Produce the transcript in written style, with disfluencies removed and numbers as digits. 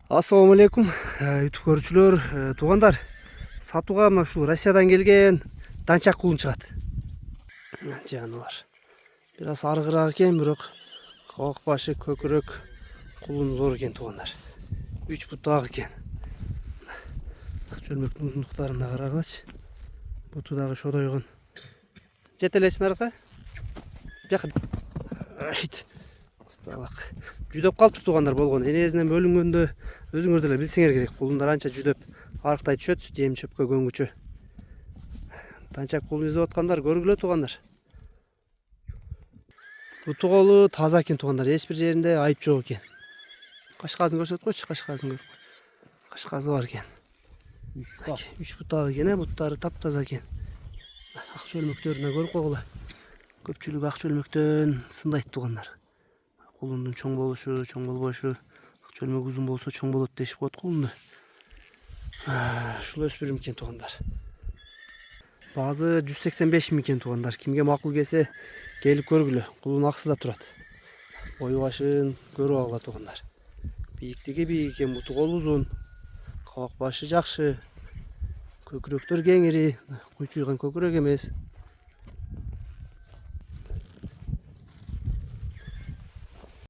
Ассаламу алейкум, YouTube көрүүчүлөр, туугандар. Сатууга мына ушул Россиядан келген данчак кулун чыгат. Жаныбар. Бир аз арыгыраак экен, бирок кабак башы, көкүрөк кулун зор экен туугандар. 3 бутак экен. Чөлмөктүн узундуктарына карагылачы. Буту дагы шодойгон. Жетелесин арка. Бияка. Астабак. Жүдөп калыптыр туугандар болгон. Энесинен бөлүнгөндө өзүңөр деле билсеңер керек. Кулундар анча жүдөп арыктай түшөт, жем чөпкө көнгүчө. Данчак кул изеп аткандар көргүлө туугандар. Буту колу таза экен туугандар. Эч бир жеринде айып жок экен. Кашказын көрсөтүп койчу, кашказын көрүп. Кашказы бар экен. 3 бутак экен, буттары таптаза экен. Ак чөлмөктөрүнө көрүп койгула. Көпчүлүк ак чөлмөктөн сындайт туугандар. Кулундун чоң болушу, чоң болбошу, чөлмөк узун болсо чоң болот дешип коет кулунду. Ушул өспүрүм экен туугандар. Баазы 185 миң экен туугандар. Кимге макул келсе келип көргүлө. Кулун акысы да турат. Бою башын көрүп алгыла туугандар. Бийиктиги бийик экен, буту колу узун, кабак башы жакшы, көкүрөктөр кеңири, куйчуйган көкүрөк эмес.